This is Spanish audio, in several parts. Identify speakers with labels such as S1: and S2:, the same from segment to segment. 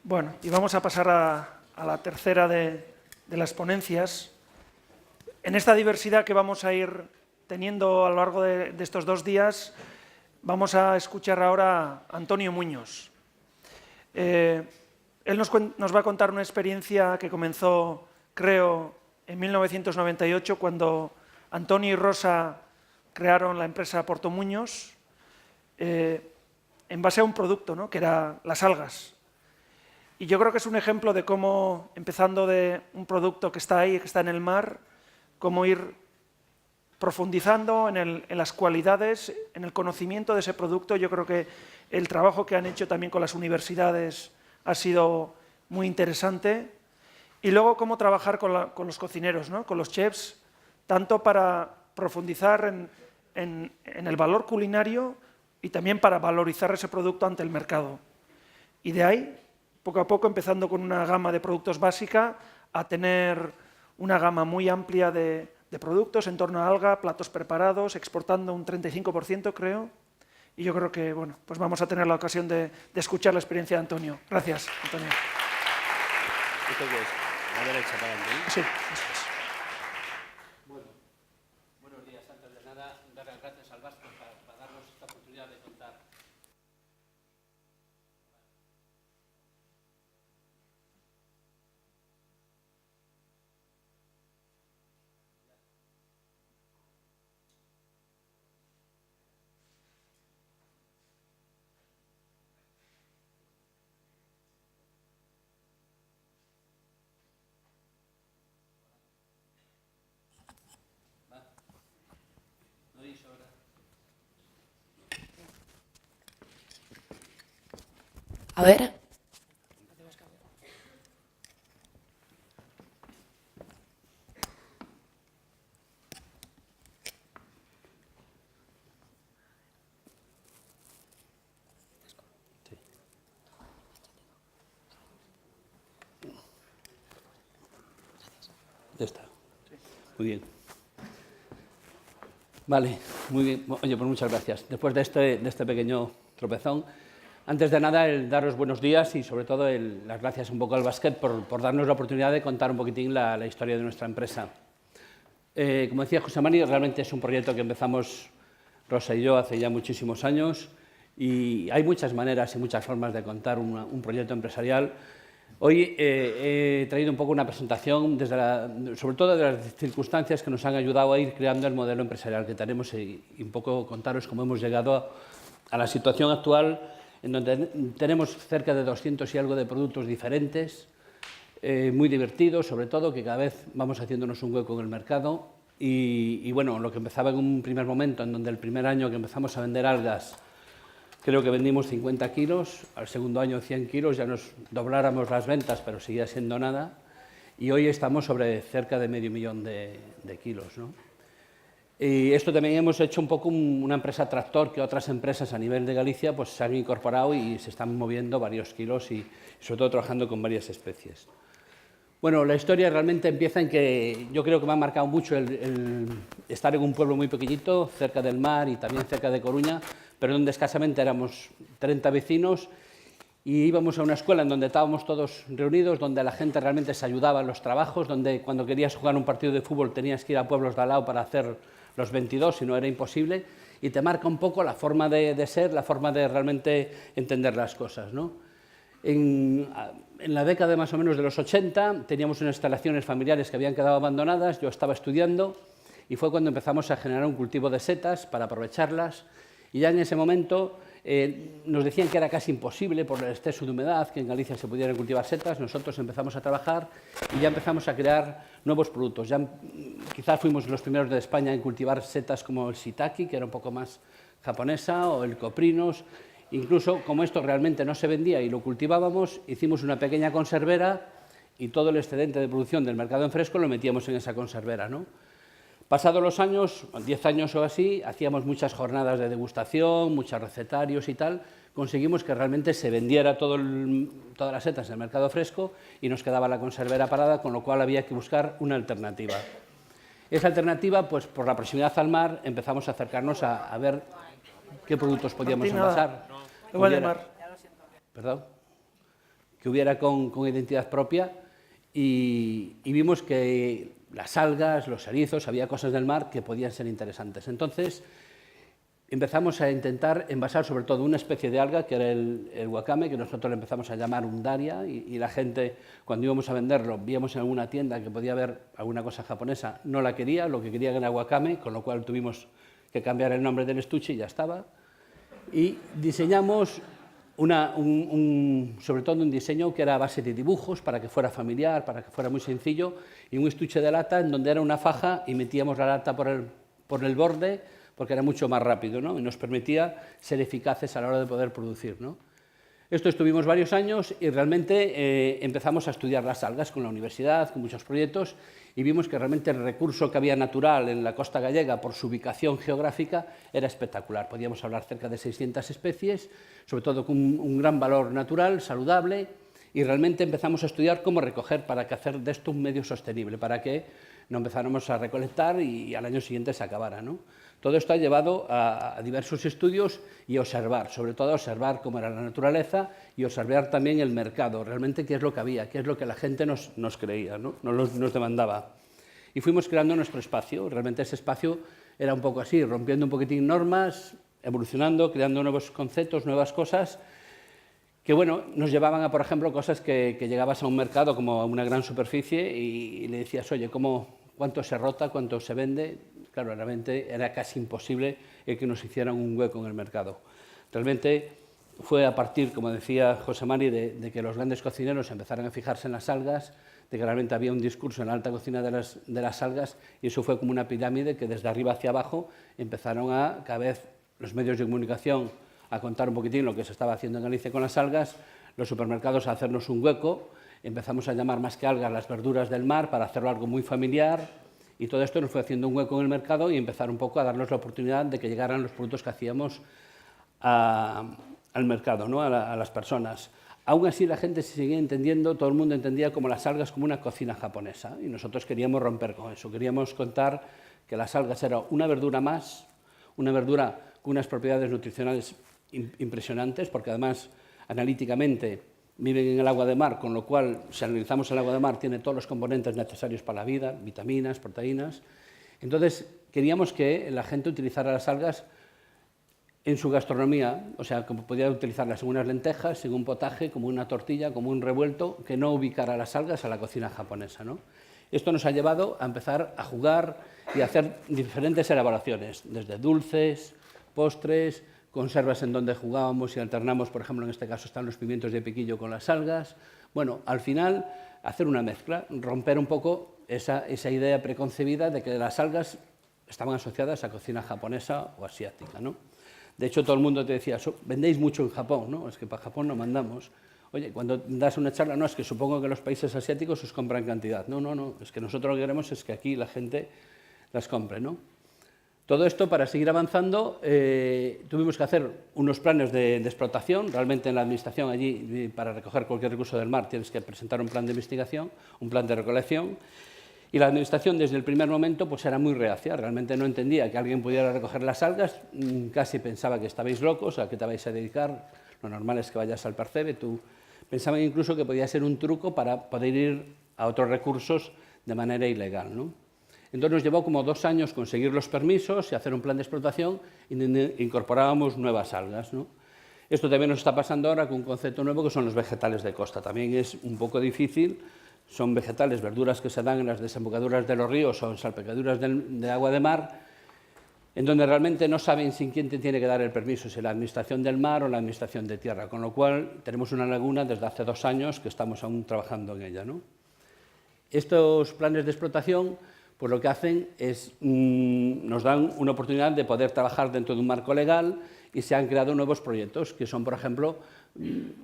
S1: Bueno, y vamos a pasar a la tercera de las ponencias. En esta diversidad que vamos a ir teniendo a lo largo de estos 2 días, vamos a escuchar ahora a Antonio Muñoz. Él nos va a contar una experiencia que comenzó, creo, en 1998, cuando Antonio y Rosa crearon la empresa Porto Muñoz, en base a un producto, ¿no?, que era las algas. Y yo creo que es un ejemplo de cómo, empezando de un producto que está ahí, que está en el mar, cómo ir profundizando en las cualidades, en el conocimiento de ese producto. Yo creo que el trabajo que han hecho también con las universidades ha sido muy interesante. Y luego cómo trabajar con los cocineros, ¿no?, con los chefs, tanto para profundizar en el valor culinario y también para valorizar ese producto ante el mercado. Y de ahí, poco a poco, empezando con una gama de productos básica, a tener una gama muy amplia de productos en torno a alga, platos preparados, exportando un 35%, creo. Y yo creo que, bueno, pues vamos a tener la ocasión de escuchar la experiencia de Antonio. Gracias, Antonio.
S2: ¿Esto qué es? La derecha para adelante, ¿no?
S1: Sí, eso es.
S2: Bueno, buenos días. Antes de nada, dar las gracias al Vasco para darnos esta oportunidad de contar. ¿No oís ahora?
S3: A ver.
S2: Sí. Ya está. Muy bien. Vale, muy bien. Oye, pues muchas gracias. Después de este pequeño tropezón, antes de nada, el daros buenos días y sobre todo las gracias un poco al Basquet por darnos la oportunidad de contar un poquitín la historia de nuestra empresa. Como decía José Mari, realmente es un proyecto que empezamos Rosa y yo hace ya muchísimos años y hay muchas maneras y muchas formas de contar un proyecto empresarial. Hoy he traído un poco una presentación, sobre todo de las circunstancias que nos han ayudado a ir creando el modelo empresarial que tenemos y un poco contaros cómo hemos llegado a la situación actual en donde tenemos cerca de 200 y algo de productos diferentes, muy divertidos, sobre todo, que cada vez vamos haciéndonos un hueco en el mercado. Y bueno, lo que empezaba en un primer momento, en donde el primer año que empezamos a vender algas, creo que vendimos 50 kilos, al segundo año 100 kilos, ya nos dobláramos las ventas, pero seguía siendo nada. Y hoy estamos sobre cerca de 500.000 de kilos, ¿no? Y esto también hemos hecho un poco una empresa tractor que otras empresas a nivel de Galicia pues se han incorporado y se están moviendo varios kilos y sobre todo trabajando con varias especies. Bueno, la historia realmente empieza en que yo creo que me ha marcado mucho el estar en un pueblo muy pequeñito, cerca del mar y también cerca de Coruña, pero donde escasamente éramos 30 vecinos y íbamos a una escuela en donde estábamos todos reunidos, donde la gente realmente se ayudaba en los trabajos, donde cuando querías jugar un partido de fútbol tenías que ir a pueblos de al lado para hacer los 22, si no era imposible, y te marca un poco la forma de ser, la forma de realmente entender las cosas, ¿no? En la década más o menos de los 80 teníamos unas instalaciones familiares que habían quedado abandonadas, yo estaba estudiando y fue cuando empezamos a generar un cultivo de setas para aprovecharlas y ya en ese momento nos decían que era casi imposible por el exceso de humedad que en Galicia se pudieran cultivar setas. Nosotros empezamos a trabajar y ya empezamos a crear nuevos productos. Ya, quizás fuimos los primeros de España en cultivar setas como el shiitake, que era un poco más japonesa, o el coprinos. Incluso, como esto realmente no se vendía y lo cultivábamos, hicimos una pequeña conservera y todo el excedente de producción del mercado en fresco lo metíamos en esa conservera, ¿no? Pasados los años, 10 años o así, hacíamos muchas jornadas de degustación, muchos recetarios y tal, conseguimos que realmente se vendiera todas las setas en el mercado fresco y nos quedaba la conservera parada, con lo cual había que buscar una alternativa. Esa alternativa, pues por la proximidad al mar, empezamos a acercarnos a ver qué productos podíamos envasar.
S1: Igual de mar.
S2: Perdón. que hubiera con identidad propia y vimos que las algas, los erizos, había cosas del mar que podían ser interesantes. Entonces empezamos a intentar envasar sobre todo una especie de alga, que era el wakame, que nosotros le empezamos a llamar undaria, y la gente, cuando íbamos a venderlo, víamos en alguna tienda que podía haber alguna cosa japonesa, no la quería, lo que quería era wakame, con lo cual tuvimos que cambiar el nombre del estuche y ya estaba. Y diseñamos sobre todo un diseño que era a base de dibujos, para que fuera familiar, para que fuera muy sencillo, y un estuche de lata en donde era una faja y metíamos la lata por el borde, porque era mucho más rápido, ¿no? Y nos permitía ser eficaces a la hora de poder producir, ¿no? Esto estuvimos varios años y realmente empezamos a estudiar las algas con la universidad, con muchos proyectos, y vimos que realmente el recurso que había natural en la costa gallega por su ubicación geográfica era espectacular. Podíamos hablar cerca de 600 especies, sobre todo con un gran valor natural, saludable, y realmente empezamos a estudiar cómo recoger para que hacer de esto un medio sostenible, para que no empezáramos a recolectar y al año siguiente se acabara, ¿no? Todo esto ha llevado a diversos estudios y a observar, sobre todo a observar cómo era la naturaleza y observar también el mercado, realmente qué es lo que había, qué es lo que la gente nos creía, ¿no? Nos demandaba. Y fuimos creando nuestro espacio, realmente ese espacio era un poco así, rompiendo un poquitín normas, evolucionando, creando nuevos conceptos, nuevas cosas, que bueno, nos llevaban a, por ejemplo, cosas que llegabas a un mercado como a una gran superficie y le decías, oye, ¿cuánto se rota, cuánto se vende? Claro, realmente era casi imposible el que nos hicieran un hueco en el mercado. Realmente fue a partir, como decía José Mari, de que los grandes cocineros empezaron a fijarse en las algas, de que realmente había un discurso en la alta cocina de las algas, y eso fue como una pirámide que desde arriba hacia abajo empezaron a, cada vez, los medios de comunicación a contar un poquitín lo que se estaba haciendo en Galicia con las algas, los supermercados a hacernos un hueco, empezamos a llamar más que algas las verduras del mar para hacerlo algo muy familiar, y todo esto nos fue haciendo un hueco en el mercado y empezar un poco a darnos la oportunidad de que llegaran los productos que hacíamos al mercado, ¿no? a las personas. Aún así la gente se seguía entendiendo, todo el mundo entendía como las algas como una cocina japonesa, y nosotros queríamos romper con eso, queríamos contar que las algas eran una verdura más, una verdura con unas propiedades nutricionales impresionantes, porque además analíticamente viven en el agua de mar, con lo cual, si analizamos el agua de mar, tiene todos los componentes necesarios para la vida, vitaminas, proteínas. Entonces, queríamos que la gente utilizara las algas en su gastronomía, o sea, como podía utilizarlas en unas lentejas, en un potaje, como una tortilla, como un revuelto, que no ubicara las algas a la cocina japonesa, ¿no? Esto nos ha llevado a empezar a jugar y a hacer diferentes elaboraciones, desde dulces, postres, conservas en donde jugábamos y alternamos, por ejemplo, en este caso están los pimientos de piquillo con las algas. Bueno, al final, hacer una mezcla, romper un poco esa idea preconcebida de que las algas estaban asociadas a cocina japonesa o asiática, ¿no? De hecho, todo el mundo te decía, vendéis mucho en Japón, ¿no? Es que para Japón no mandamos. Oye, cuando das una charla, no, es que supongo que los países asiáticos os compran cantidad. No, es que nosotros lo que queremos es que aquí la gente las compre, ¿no? Todo esto, para seguir avanzando, tuvimos que hacer unos planes de explotación. Realmente en la administración allí, para recoger cualquier recurso del mar, tienes que presentar un plan de investigación, un plan de recolección. Y la administración, desde el primer momento, pues era muy reacia. Realmente no entendía que alguien pudiera recoger las algas. Casi pensaba que estabais locos, a qué te vais a dedicar. Lo normal es que vayas al Percebe. Pensaban incluso que podía ser un truco para poder ir a otros recursos de manera ilegal, ¿no? Entonces nos llevó como 2 años conseguir los permisos y hacer un plan de explotación y incorporábamos nuevas algas, ¿no? Esto también nos está pasando ahora con un concepto nuevo que son los vegetales de costa. También es un poco difícil, son vegetales, verduras que se dan en las desembocaduras de los ríos o en salpicaduras de agua de mar, en donde realmente no saben sin quién te tiene que dar el permiso, si la administración del mar o la administración de tierra, con lo cual tenemos una laguna desde hace 2 años que estamos aún trabajando en ella, ¿no? Estos planes de explotación, pues lo que hacen es, nos dan una oportunidad de poder trabajar dentro de un marco legal y se han creado nuevos proyectos, que son, por ejemplo,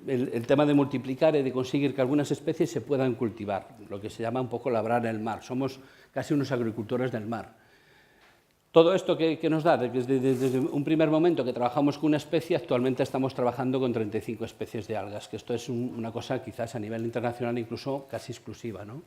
S2: el tema de multiplicar y de conseguir que algunas especies se puedan cultivar, lo que se llama un poco labrar el mar. Somos casi unos agricultores del mar. Todo esto que nos da, desde un primer momento que trabajamos con una especie, actualmente estamos trabajando con 35 especies de algas, que esto es una cosa quizás a nivel internacional incluso casi exclusiva, ¿no?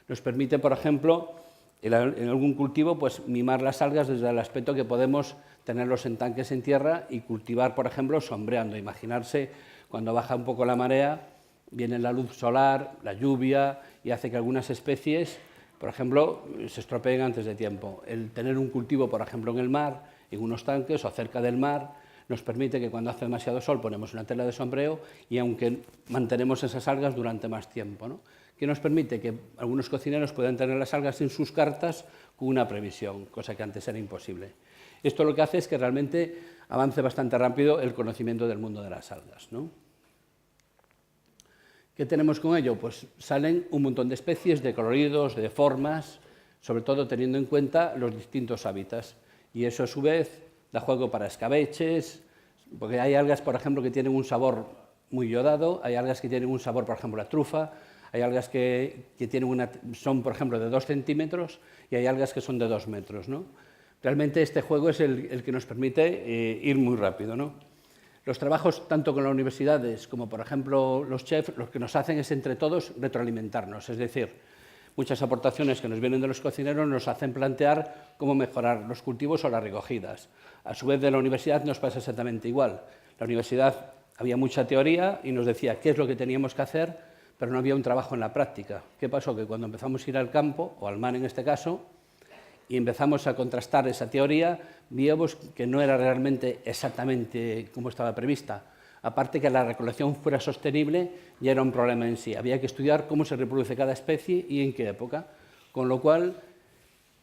S2: Nos permite, por ejemplo, en algún cultivo, pues mimar las algas desde el aspecto que podemos tenerlos en tanques en tierra y cultivar, por ejemplo, sombreando. Imaginarse cuando baja un poco la marea, Viene la luz solar, la lluvia, y hace que algunas especies, por ejemplo, se estropeen antes de tiempo. El tener un cultivo, por ejemplo, en el mar, en unos tanques o cerca del mar, nos permite que cuando hace demasiado sol ponemos una tela de sombreo y aunque mantenemos esas algas durante más tiempo, ¿no? Que nos permite que algunos cocineros puedan tener las algas en sus cartas con una previsión, cosa que antes era imposible. Esto lo que hace es que realmente avance bastante rápido el conocimiento del mundo de las algas, ¿no? ¿Qué tenemos con ello? Pues salen un montón de especies, de coloridos, de formas, sobre todo teniendo en cuenta los distintos hábitats. Y eso, a su vez, da juego para escabeches, porque hay algas, por ejemplo, que tienen un sabor muy iodado, hay algas que tienen un sabor, por ejemplo, la trufa, hay algas que son, por ejemplo, de 2 centímetros y hay algas que son de 2 metros, ¿no? Realmente este juego es el que nos permite ir muy rápido, ¿no? Los trabajos, tanto con las universidades como, por ejemplo, los chefs, lo que nos hacen es, entre todos, retroalimentarnos. Es decir, muchas aportaciones que nos vienen de los cocineros nos hacen plantear cómo mejorar los cultivos o las recogidas. A su vez, de la universidad nos pasa exactamente igual. La universidad había mucha teoría y nos decía qué es lo que teníamos que hacer, pero no había un trabajo en la práctica. ¿Qué pasó? Que cuando empezamos a ir al campo, o al mar en este caso, y empezamos a contrastar esa teoría, vimos que no era realmente exactamente como estaba prevista. Aparte que la recolección fuera sostenible, ya era un problema en sí. Había que estudiar cómo se reproduce cada especie y en qué época. Con lo cual,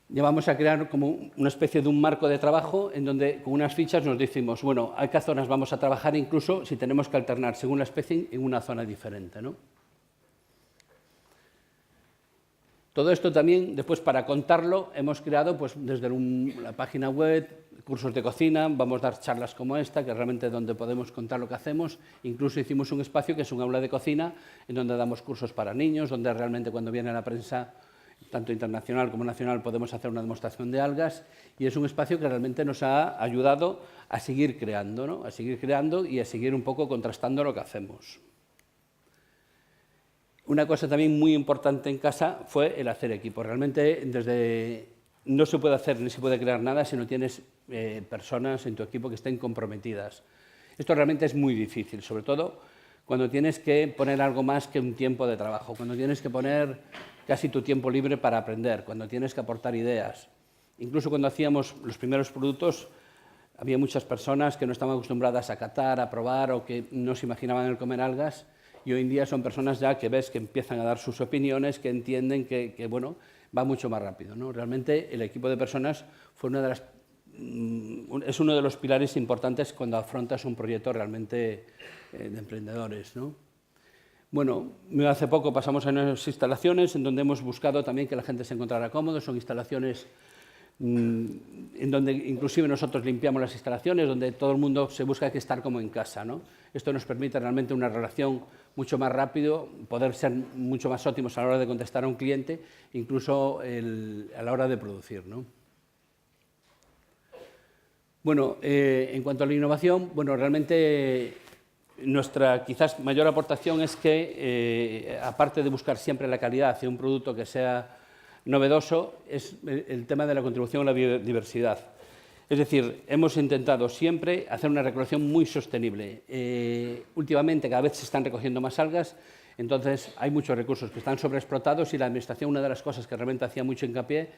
S2: llevamos a crear como una especie de un marco de trabajo en donde con unas fichas nos decimos, bueno, a qué zonas vamos a trabajar, incluso si tenemos que alternar según la especie en una zona diferente, ¿no? Todo esto también, después para contarlo, hemos creado pues, desde la página web, cursos de cocina, vamos a dar charlas como esta, que realmente es donde podemos contar lo que hacemos. Incluso hicimos un espacio que es un aula de cocina, en donde damos cursos para niños, donde realmente cuando viene la prensa, tanto internacional como nacional, podemos hacer una demostración de algas, y es un espacio que realmente nos ha ayudado a seguir creando, ¿no? A seguir creando y a seguir un poco contrastando lo que hacemos. Una cosa también muy importante en casa fue el hacer equipo. Realmente no se puede hacer ni se puede crear nada si no tienes personas en tu equipo que estén comprometidas. Esto realmente es muy difícil, sobre todo cuando tienes que poner algo más que un tiempo de trabajo, cuando tienes que poner casi tu tiempo libre para aprender, cuando tienes que aportar ideas. Incluso cuando hacíamos los primeros productos, había muchas personas que no estaban acostumbradas a catar, a probar o que no se imaginaban el comer algas. Y hoy en día son personas ya que ves que empiezan a dar sus opiniones, que entienden que bueno, va mucho más rápido, ¿no? Realmente el equipo de personas fue es uno de los pilares importantes cuando afrontas un proyecto realmente de emprendedores, ¿no? Bueno, hace poco pasamos a unas instalaciones en donde hemos buscado también que la gente se encontrara cómodo. Son instalaciones en donde inclusive nosotros limpiamos las instalaciones, donde todo el mundo se busca que estar como en casa, ¿no? Esto nos permite realmente una relación mucho más rápido, poder ser mucho más óptimos a la hora de contestar a un cliente, incluso a la hora de producir, ¿no? Bueno, en cuanto a la innovación, bueno, realmente nuestra quizás mayor aportación es que, aparte de buscar siempre la calidad hacia un producto que sea novedoso, es el tema de la contribución a la biodiversidad. Es decir, hemos intentado siempre hacer una recolección muy sostenible. Últimamente cada vez se están recogiendo más algas, entonces hay muchos recursos que están sobreexplotados y la Administración, una de las cosas que realmente hacía mucho hincapié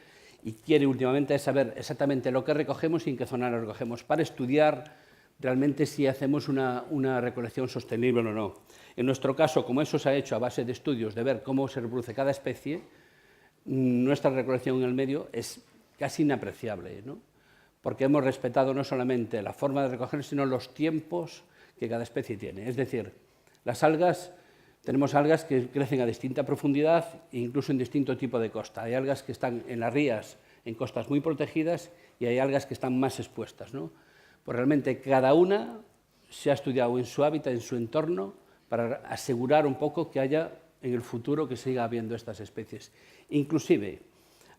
S2: y quiere últimamente es saber exactamente lo que recogemos y en qué zona lo recogemos, para estudiar realmente si hacemos una recolección sostenible o no. En nuestro caso, como eso se ha hecho a base de estudios, de ver cómo se reproduce cada especie, nuestra recolección en el medio es casi inapreciable, ¿no? Porque hemos respetado no solamente la forma de recoger, sino los tiempos que cada especie tiene. Es decir, las algas, tenemos algas que crecen a distinta profundidad e incluso en distinto tipo de costa. Hay algas que están en las rías, en costas muy protegidas, y hay algas que están más expuestas, ¿no? Pues realmente cada una se ha estudiado en su hábitat, en su entorno, para asegurar un poco que haya en el futuro que siga habiendo estas especies. Inclusive,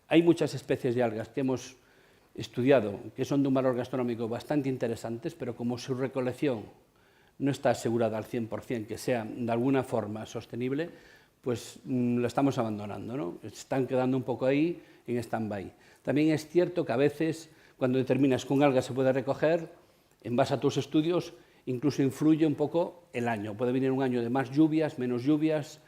S2: hay muchas especies de algas que hemos estudiado que son de un valor gastronómico bastante interesantes, pero como su recolección no está asegurada al 100%, que sea de alguna forma sostenible, pues la estamos abandonando, ¿no? Están quedando un poco ahí en stand-by. También es cierto que a veces, cuando determinas que un alga se puede recoger, en base a tus estudios, incluso influye un poco el año. Puede venir un año de más lluvias, menos lluvias,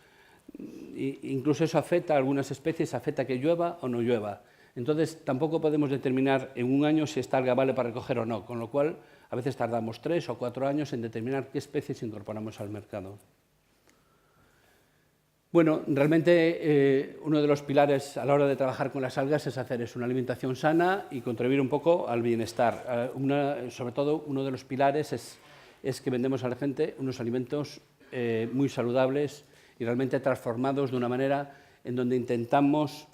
S2: incluso eso afecta a algunas especies, afecta que llueva o no llueva. Entonces, tampoco podemos determinar en un año si esta alga vale para recoger o no, con lo cual a veces tardamos 3 o 4 años en determinar qué especies incorporamos al mercado. Bueno, realmente uno de los pilares a la hora de trabajar con las algas es hacer una alimentación sana y contribuir un poco al bienestar. Sobre todo, uno de los pilares es que vendemos a la gente unos alimentos muy saludables y realmente transformados de una manera en donde intentamos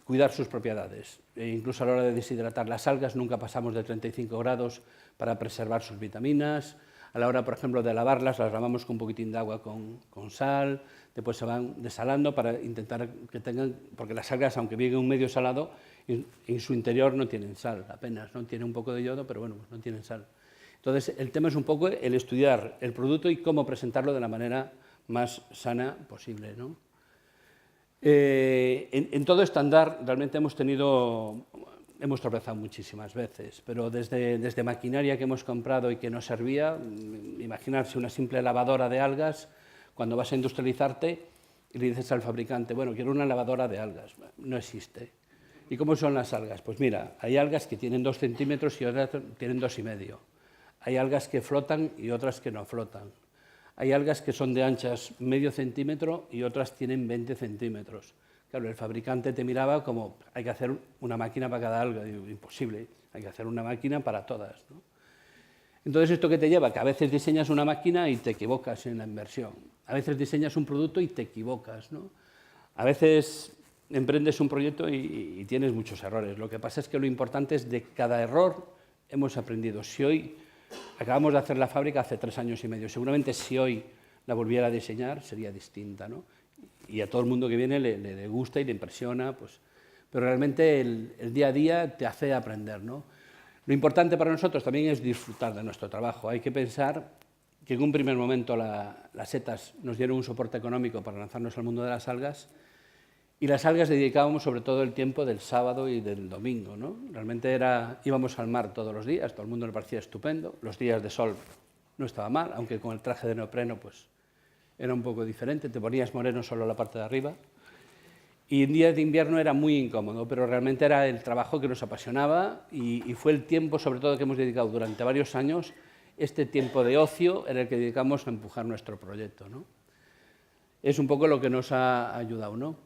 S2: cuidar sus propiedades. Incluso a la hora de deshidratar las algas nunca pasamos de 35 grados para preservar sus vitaminas. A la hora, por ejemplo, de lavarlas, las lavamos con un poquitín de agua con sal, después se van desalando para intentar que tengan, porque las algas, aunque viven en un medio salado, en su interior no tienen sal, apenas, ¿no? Tienen un poco de yodo, pero bueno, no tienen sal. Entonces, el tema es un poco el estudiar el producto y cómo presentarlo de la manera más sana posible, ¿no? En todo este andar realmente hemos tropezado muchísimas veces, pero desde maquinaria que hemos comprado y que no servía, imaginarse una simple lavadora de algas, cuando vas a industrializarte y le dices al fabricante, bueno, quiero una lavadora de algas, no existe. ¿Y cómo son las algas? Pues mira, hay algas que tienen 2 centímetros y otras tienen 2,5. Hay algas que flotan y otras que no flotan. Hay algas que son de anchas medio centímetro y otras tienen 20 centímetros. Claro, el fabricante te miraba como, hay que hacer una máquina para cada alga. Digo, imposible, hay que hacer una máquina para todas, ¿no? Entonces, ¿esto qué te lleva? Que a veces diseñas una máquina y te equivocas en la inversión. A veces diseñas un producto y te equivocas, ¿no? A veces emprendes un proyecto y tienes muchos errores. Lo que pasa es que lo importante es de cada error hemos aprendido. Si hoy acabamos de hacer la fábrica hace 3 años y medio, seguramente si hoy la volviera a diseñar sería distinta, ¿no? Y a todo el mundo que viene le gusta y le impresiona, pues, pero realmente el día a día te hace aprender, ¿no? Lo importante para nosotros también es disfrutar de nuestro trabajo. Hay que pensar que en un primer momento las setas nos dieron un soporte económico para lanzarnos al mundo de las algas y las algas dedicábamos sobre todo el tiempo del sábado y del domingo, ¿no? Realmente íbamos al mar todos los días, todo el mundo le parecía estupendo, los días de sol no estaba mal, aunque con el traje de neopreno pues era un poco diferente, te ponías moreno solo la parte de arriba. Y en días de invierno era muy incómodo, pero realmente era el trabajo que nos apasionaba y fue el tiempo, sobre todo, que hemos dedicado durante varios años, este tiempo de ocio en el que dedicamos a empujar nuestro proyecto, ¿no? Es un poco lo que nos ha ayudado, ¿no?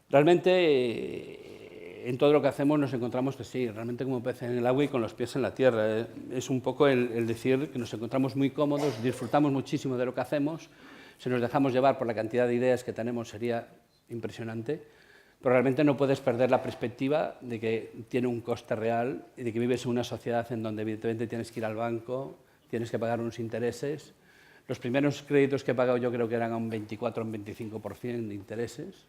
S2: Realmente, en todo lo que hacemos nos encontramos que sí, realmente como pez en el agua y con los pies en la tierra. Es un poco el decir que nos encontramos muy cómodos, disfrutamos muchísimo de lo que hacemos. Si nos dejamos llevar por la cantidad de ideas que tenemos sería impresionante, pero realmente no puedes perder la perspectiva de que tiene un coste real y de que vives en una sociedad en donde evidentemente tienes que ir al banco, tienes que pagar unos intereses. Los primeros créditos que he pagado yo creo que eran a un 24 o un 25% de intereses.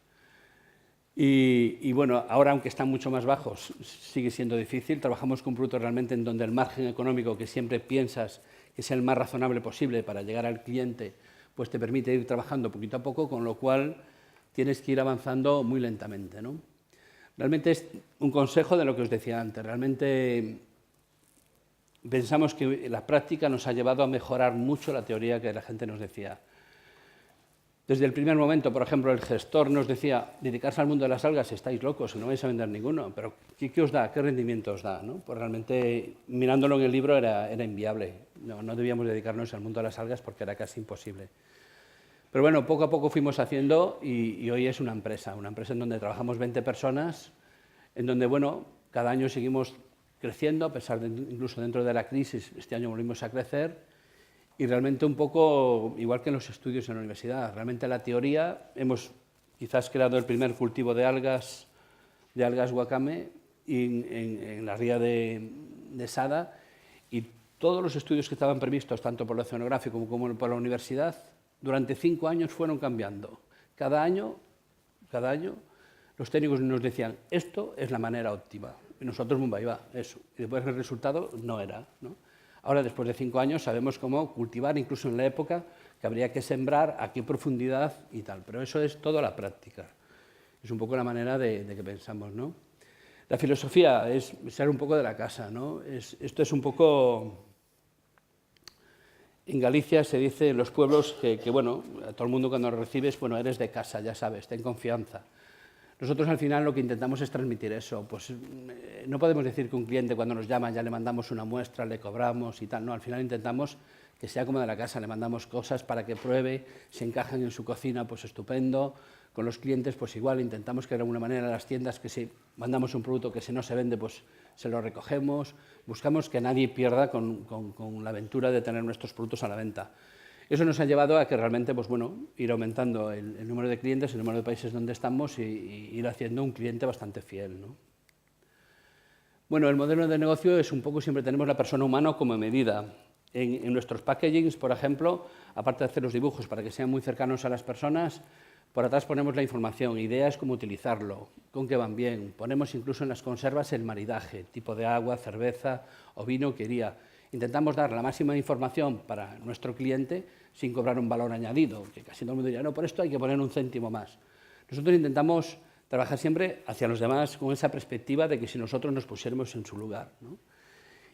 S2: Y bueno, ahora aunque están mucho más bajos, sigue siendo difícil. Trabajamos con un producto realmente en donde el margen económico que siempre piensas que sea el más razonable posible para llegar al cliente, pues te permite ir trabajando poquito a poco, con lo cual tienes que ir avanzando muy lentamente, ¿no? Realmente es un consejo de lo que os decía antes. Realmente pensamos que la práctica nos ha llevado a mejorar mucho la teoría que la gente nos decía. Desde el primer momento, por ejemplo, el gestor nos decía, dedicarse al mundo de las algas, estáis locos, no vais a vender ninguno, pero ¿qué os da? ¿Qué rendimiento os da? ¿No? Pues realmente, mirándolo en el libro, era inviable. No debíamos dedicarnos al mundo de las algas porque era casi imposible. Pero bueno, poco a poco fuimos haciendo y hoy es una empresa en donde trabajamos 20 personas, en donde, bueno, cada año seguimos creciendo, a pesar de, incluso dentro de la crisis, este año volvimos a crecer. Y realmente un poco igual que en los estudios en la universidad. Realmente la teoría, hemos quizás creado el primer cultivo de algas wakame en la ría de Sada, y todos los estudios que estaban previstos, tanto por el oceanográfico como por la universidad, durante 5 años fueron cambiando. Cada año los técnicos nos decían, esto es la manera óptima. Y nosotros, ahí va, eso. Y después el resultado no era, ¿no? Ahora, después de 5 años, sabemos cómo cultivar, incluso en la época que habría que sembrar, a qué profundidad y tal. Pero eso es toda la práctica. Es un poco la manera de que pensamos, ¿no? La filosofía es ser un poco de la casa, ¿no? Esto es un poco En Galicia se dice en los pueblos que, bueno, a todo el mundo cuando lo recibes, bueno, eres de casa, ya sabes, ten confianza. Nosotros al final lo que intentamos es transmitir eso. Pues no podemos decir que un cliente cuando nos llama ya le mandamos una muestra, le cobramos y tal, no, al final intentamos que sea como de la casa, le mandamos cosas para que pruebe, si encajan en su cocina, pues estupendo. Con los clientes, pues igual, intentamos que de alguna manera las tiendas, que si mandamos un producto que si no se vende, pues se lo recogemos. Buscamos que nadie pierda con la aventura de tener nuestros productos a la venta. Eso nos ha llevado a que realmente, pues bueno, ir aumentando el número de clientes, el número de países donde estamos y ir haciendo un cliente bastante fiel, ¿no? Bueno, el modelo de negocio es un poco, siempre tenemos la persona humana como medida. En nuestros packagings, por ejemplo, aparte de hacer los dibujos para que sean muy cercanos a las personas, por atrás ponemos la información, ideas cómo utilizarlo, con qué van bien. Ponemos incluso en las conservas el maridaje, tipo de agua, cerveza o vino que iría. Intentamos dar la máxima información para nuestro cliente sin cobrar un valor añadido, que casi todo el mundo diría, no, por esto hay que poner un céntimo más. Nosotros intentamos trabajar siempre hacia los demás con esa perspectiva de que si nosotros nos pusiéramos en su lugar, ¿no?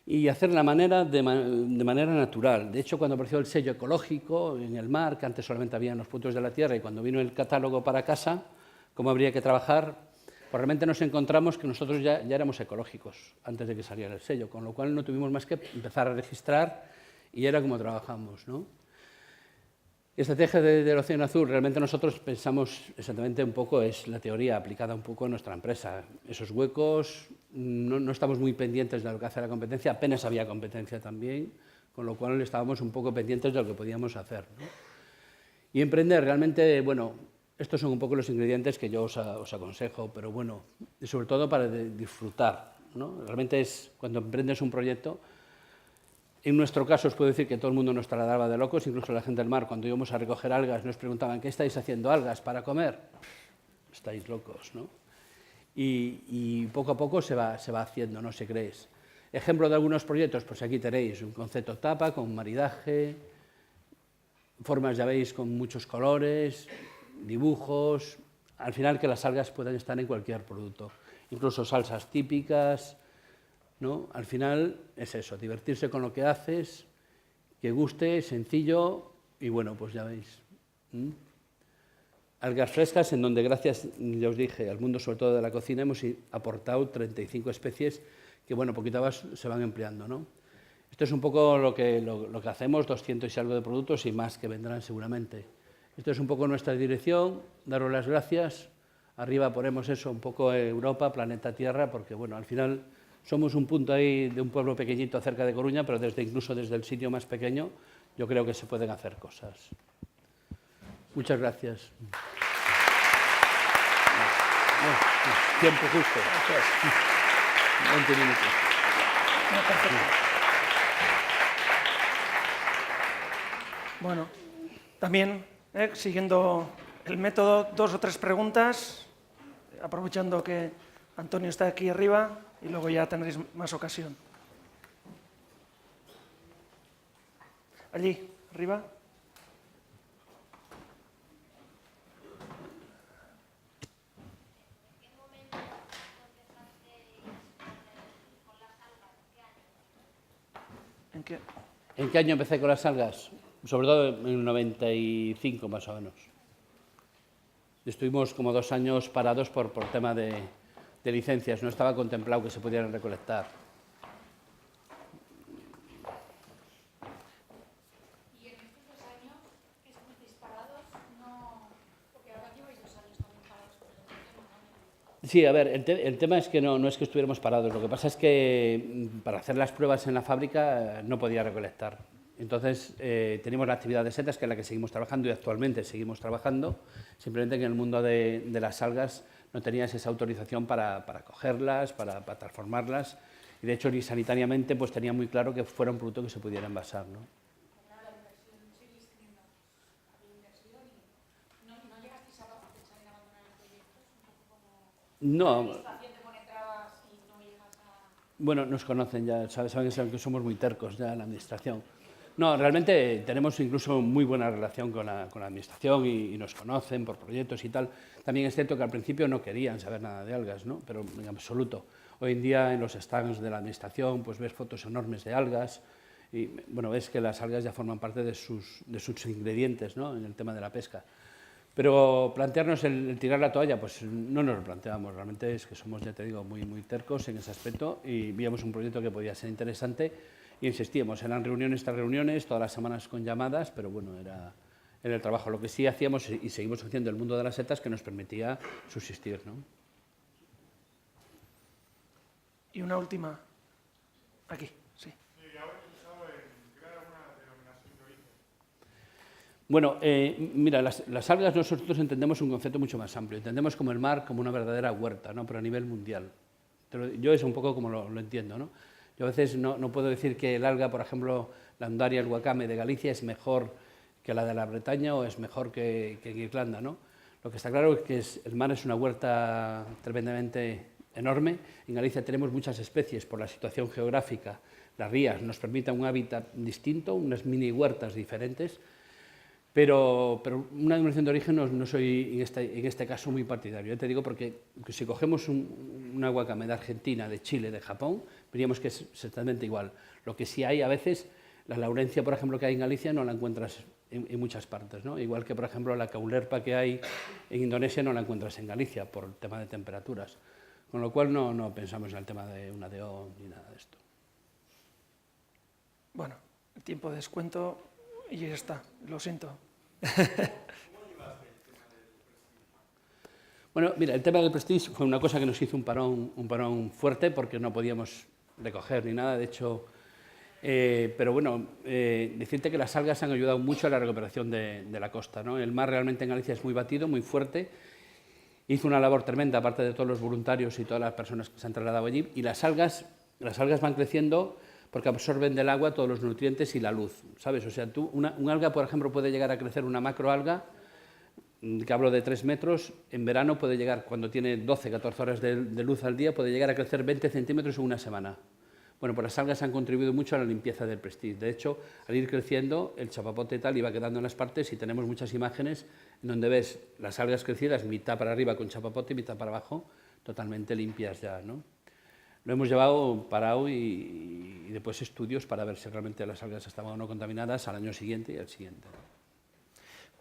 S2: Y hacer de manera natural. De hecho, cuando apareció el sello ecológico en el mar, que antes solamente había en los puntos de la tierra, y cuando vino el catálogo para casa, cómo habría que trabajar, pues realmente nos encontramos que nosotros ya éramos ecológicos antes de que saliera el sello, con lo cual no tuvimos más que empezar a registrar y era como trabajamos, ¿no? Estrategia del Océano Azul, realmente nosotros pensamos exactamente un poco, es la teoría aplicada un poco a nuestra empresa. Esos huecos, no estamos muy pendientes de lo que hace la competencia, apenas había competencia también, con lo cual estábamos un poco pendientes de lo que podíamos hacer, ¿no? Y emprender, realmente, bueno, estos son un poco los ingredientes que yo os aconsejo, pero bueno, y sobre todo para disfrutar, ¿no? Realmente es cuando emprendes un proyecto. En nuestro caso os puedo decir que todo el mundo nos trataba de locos, incluso la gente del mar, cuando íbamos a recoger algas, nos preguntaban, ¿qué estáis haciendo, algas para comer? Estáis locos, ¿no? Y poco a poco se va haciendo, no sé creéis. Ejemplo de algunos proyectos, pues aquí tenéis un concepto tapa con maridaje, formas, ya veis, con muchos colores, dibujos, al final que las algas puedan estar en cualquier producto, incluso salsas típicas, ¿no? Al final es eso, divertirse con lo que haces, que guste, sencillo y bueno, pues ya veis. Algas frescas en donde gracias, ya os dije, al mundo sobre todo de la cocina hemos aportado 35 especies que bueno, poquito más se van empleando, ¿no? Esto es un poco lo que hacemos, 200 y algo de productos y más que vendrán seguramente. Esto es un poco nuestra dirección, daros las gracias. Arriba ponemos eso, un poco Europa, planeta Tierra, porque bueno, al final somos un punto ahí de un pueblo pequeñito cerca de Coruña, pero incluso desde el sitio más pequeño yo creo que se pueden hacer cosas. Muchas gracias. Tiempo justo. 20 minutos.
S1: Bueno, también, siguiendo el método, 2 o 3 preguntas, aprovechando que Antonio está aquí arriba y luego ya tendréis más ocasión. Allí, arriba.
S2: ¿En qué año empecé con las algas? Sobre todo en el 95 más o menos. Estuvimos como 2 años parados por tema de licencias, no estaba contemplado que se pudieran recolectar.
S4: ¿Y en estos 2 años que estuvisteis parados, no, porque ahora lleváis 2 años también parados con el tema, ¿no?
S2: Sí, a ver, el tema es que no es que estuviéramos parados, lo que pasa es que para hacer las pruebas en la fábrica no podía recolectar. Entonces teníamos la actividad de setas, que es la que seguimos trabajando y actualmente seguimos trabajando, simplemente que en el mundo de las algas no tenías esa autorización para cogerlas, para transformarlas, y de hecho ni sanitariamente pues tenía muy claro que fuera un producto que se pudiera envasar, ¿no? No. Bueno, nos conocen ya, saben que somos muy tercos ya en la administración. No, realmente tenemos incluso muy buena relación con la administración y nos conocen por proyectos y tal. También es cierto que al principio no querían saber nada de algas, ¿no? Pero en absoluto. Hoy en día en los stands de la administración pues ves fotos enormes de algas, Y bueno, ves que las algas ya forman parte de sus ingredientes, ¿no?, en el tema de la pesca. Pero plantearnos el tirar la toalla, pues no nos lo planteamos. Realmente es que somos, ya te digo, muy tercos en ese aspecto y víamos un proyecto que podía ser interesante y insistíamos. Eran reuniones tras reuniones, todas las semanas con llamadas, pero bueno, era el trabajo. Lo que sí hacíamos y seguimos haciendo el mundo de las setas que nos permitía subsistir, ¿no?
S1: Y una última, aquí, sí.
S2: Bueno, mira, las algas nosotros entendemos un concepto mucho más amplio. Entendemos como el mar como una verdadera huerta, ¿no?, pero a nivel mundial. Yo es un poco como lo entiendo, ¿no? Yo a veces no puedo decir que el alga, por ejemplo, la Undaria, el wakame de Galicia es mejor que la de la Bretaña o es mejor que en Irlanda, ¿no? Lo que está claro es que el mar es una huerta tremendamente enorme. En Galicia tenemos muchas especies por la situación geográfica. Las rías nos permiten un hábitat distinto, unas mini huertas diferentes. Pero una denominación de origen no soy en este caso muy partidario. Yo te digo porque si cogemos una wakame de Argentina, de Chile, de Japón, veríamos que es exactamente igual. Lo que sí hay a veces, la laurencia, por ejemplo, que hay en Galicia no la encuentras en muchas partes, ¿no? Igual que, por ejemplo, la caulerpa que hay en Indonesia no la encuentras en Galicia por el tema de temperaturas. Con lo cual no pensamos en el tema de una DO ni nada de esto.
S1: Bueno, el tiempo de descuento y ya está, lo siento.
S2: Bueno, mira, el tema del Prestige fue una cosa que nos hizo un parón fuerte porque no podíamos recoger ni nada, de hecho, pero bueno, decirte que las algas han ayudado mucho a la recuperación de la costa, ¿no? El mar realmente en Galicia es muy batido, muy fuerte, hizo una labor tremenda, aparte de todos los voluntarios y todas las personas que se han trasladado allí, y las algas van creciendo porque absorben del agua todos los nutrientes y la luz, ¿sabes? O sea, un alga, por ejemplo, puede llegar a crecer, una macroalga, que hablo de 3 metros, en verano puede llegar, cuando tiene 12, 14 horas de luz al día, puede llegar a crecer 20 centímetros en una semana. Bueno, pues las algas han contribuido mucho a la limpieza del Prestige. De hecho, al ir creciendo, el chapapote tal iba quedando en las partes y tenemos muchas imágenes en donde ves las algas crecidas, mitad para arriba con chapapote y mitad para abajo, totalmente limpias ya, ¿no? Lo hemos llevado parado y después estudios para ver si realmente las algas estaban o no contaminadas al año siguiente y al siguiente.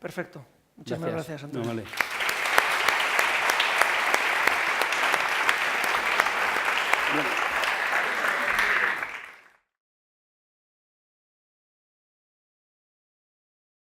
S1: Perfecto. Muchísimas gracias, Antonio.
S2: No, vale. Bueno.